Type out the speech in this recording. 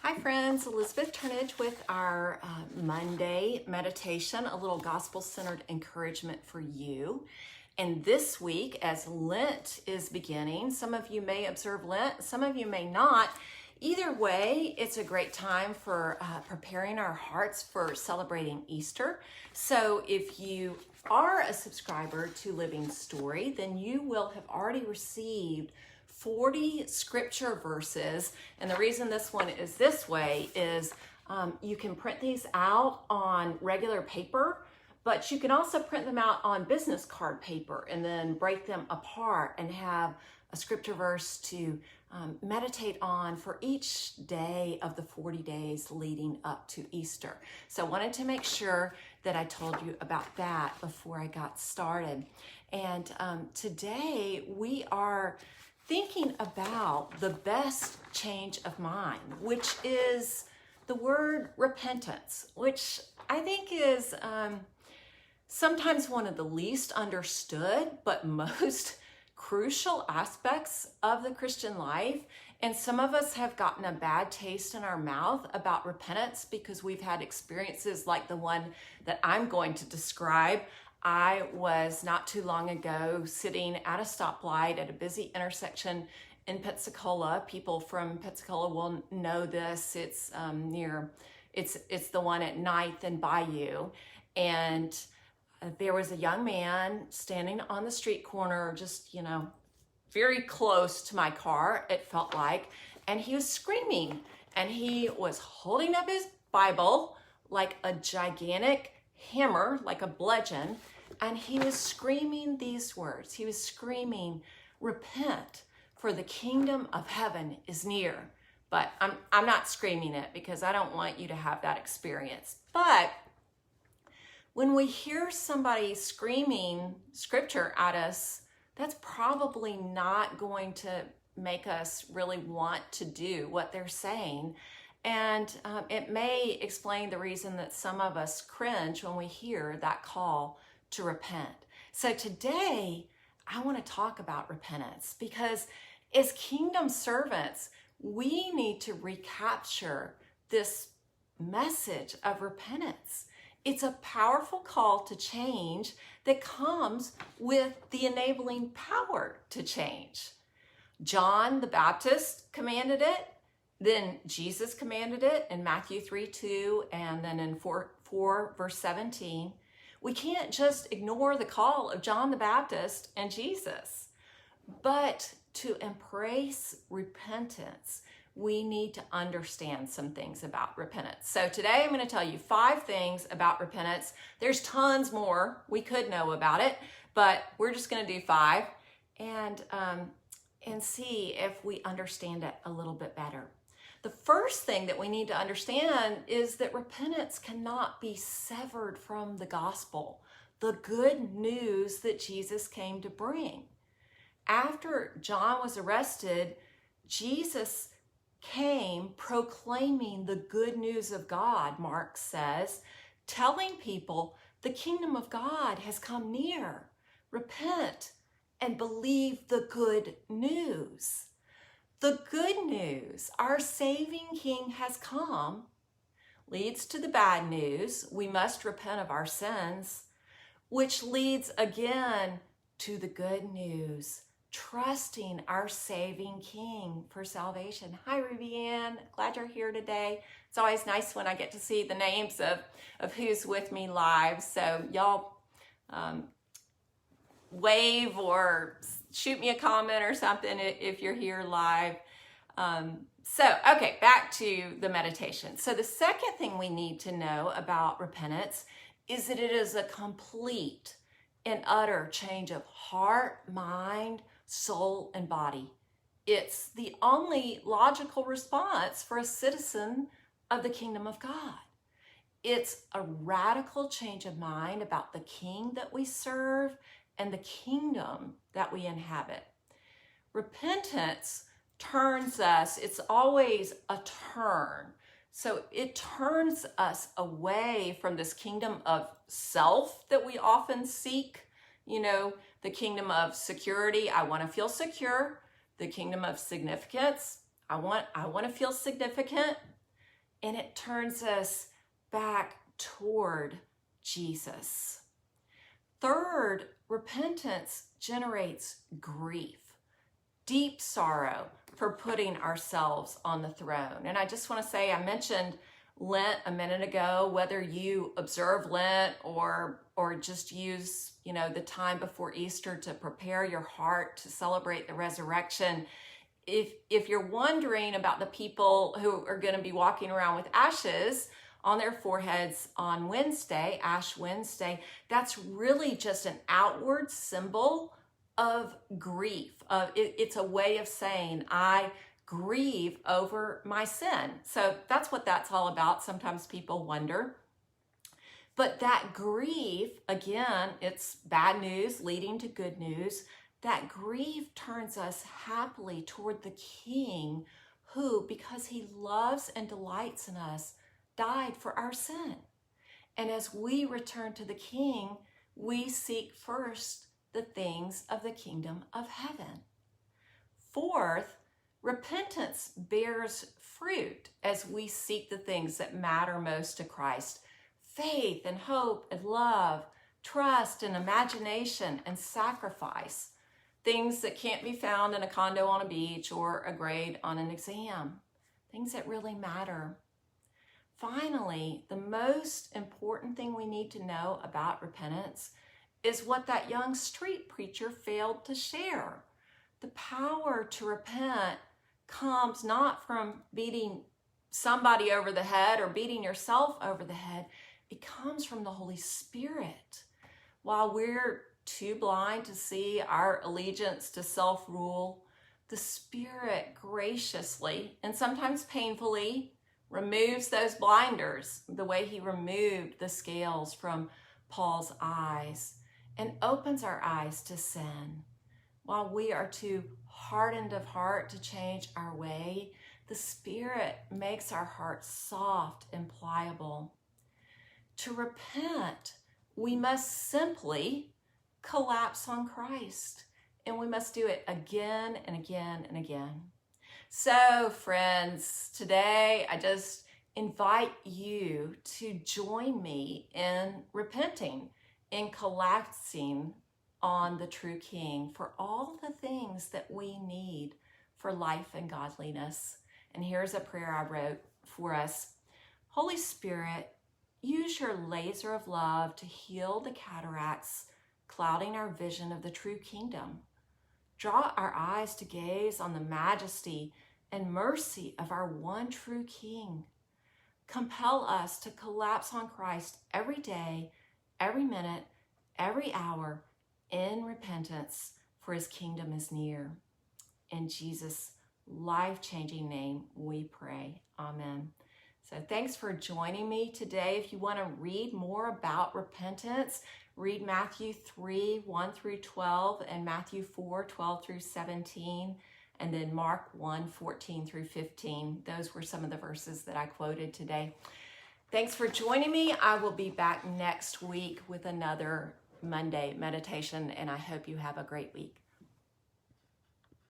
Hi friends, Elizabeth Turnage with our Monday meditation, a little gospel-centered encouragement for you. And this week, as Lent is beginning, some of you may observe Lent, some of you may not. Either way, it's a great time for preparing our hearts for celebrating Easter. So if you are a subscriber to Living Story, then you will have already received 40 scripture verses. And the reason this one is this way is you can print these out on regular paper, but you can also print them out on business card paper and then break them apart and have a scripture verse to meditate on for each day of the 40 days leading up to Easter. So I wanted to make sure that I told you about that before I got started. And today we are thinking about the best change of mind, which is the word repentance, which I think is sometimes one of the least understood but most crucial aspects of the Christian life. And some of us have gotten a bad taste in our mouth about repentance because we've had experiences like the one that I'm going to describe. I was not too long ago sitting at a stoplight at a busy intersection in Pensacola. People from Pensacola will know this. It's it's the one at 9th and Bayou. And there was a young man standing on the street corner, just, very close to my car, it felt like, and he was screaming, and he was holding up his Bible like a gigantic hammer, like a bludgeon, and he was screaming these words. He was screaming, "Repent, for the kingdom of heaven is near." But I'm not screaming it because I don't want you to have that experience. But when we hear somebody screaming scripture at us, that's probably not going to make us really want to do what they're saying. And it may explain the reason that some of us cringe when we hear that call to repent. So today, I want to talk about repentance because as kingdom servants, we need to recapture this message of repentance. It's a powerful call to change that comes with the enabling power to change. John the Baptist commanded it, then Jesus commanded it in Matthew 3:2, and then in 4 verse 17. We can't just ignore the call of John the Baptist and Jesus, but to embrace repentance, we need to understand some things about repentance. So today I'm going to tell you 5 things about repentance. There's tons more we could know about it, but we're just going to do 5 and see if we understand it a little bit better. The first thing that we need to understand is that repentance cannot be severed from the gospel, the good news that Jesus came to bring. After John was arrested, Jesus came proclaiming the good news of God, Mark says, telling people the kingdom of God has come near. Repent and believe the good news. The good news, our saving King has come, leads to the bad news. We must repent of our sins, which leads again to the good news, trusting our saving King for salvation. Hi, Ruby Ann. Glad you're here today. It's always nice when I get to see the names of who's with me live. So y'all wave or shoot me a comment or something if you're here live. Okay, back to the meditation. So the second thing we need to know about repentance is that it is a complete and utter change of heart, mind, soul, and body. It's the only logical response for a citizen of the kingdom of God. It's a radical change of mind about the King that we serve and the kingdom that we inhabit. Repentance turns us, it's always a turn. So it turns us away from this kingdom of self that we often seek. The kingdom of security, I want to feel secure. The kingdom of significance, I want to feel significant. and it turns us back toward Jesus. Third, repentance generates grief, deep sorrow for putting ourselves on the throne. And I just want to say, I mentioned Lent a minute ago. Whether you observe Lent or just use, the time before Easter to prepare your heart to celebrate the resurrection. If you're wondering about the people who are going to be walking around with ashes on their foreheads on Wednesday, Ash Wednesday, that's really just an outward symbol of grief. It's a way of saying, I grieve over my sin. So that's what that's all about. Sometimes people wonder. But that grief, again, it's bad news leading to good news. That grief turns us happily toward the King who, because he loves and delights in us, died for our sin. And as we return to the King, we seek first the things of the kingdom of heaven. Fourth, repentance bears fruit as we seek the things that matter most to Christ. Faith and hope and love, trust and imagination and sacrifice. Things that can't be found in a condo on a beach or a grade on an exam. Things that really matter. Finally, the most important thing we need to know about repentance is what that young street preacher failed to share. The power to repent comes not from beating somebody over the head or beating yourself over the head. It comes from the Holy Spirit. While we're too blind to see our allegiance to self-rule, the Spirit graciously and sometimes painfully removes those blinders, the way he removed the scales from Paul's eyes, and opens our eyes to sin. While we are too hardened of heart to change our way, the Spirit makes our hearts soft and pliable. To repent, we must simply collapse on Christ, and we must do it again and again and again. So, friends, today I just invite you to join me in repenting, in collapsing on the true King for all the things that we need for life and godliness. And here's a prayer I wrote for us. Holy Spirit, use your laser of love to heal the cataracts clouding our vision of the true kingdom. Draw our eyes to gaze on the majesty and mercy of our one true King. Compel us to collapse on Christ every day, every minute, every hour in repentance, for his kingdom is near. In Jesus' life-changing name we pray. Amen. So thanks for joining me today. If you want to read more about repentance, read Matthew 3, 1 through 12, and Matthew 4, 12 through 17, and then Mark 1, 14 through 15. Those were some of the verses that I quoted today. Thanks for joining me. I will be back next week with another Monday meditation, and I hope you have a great week.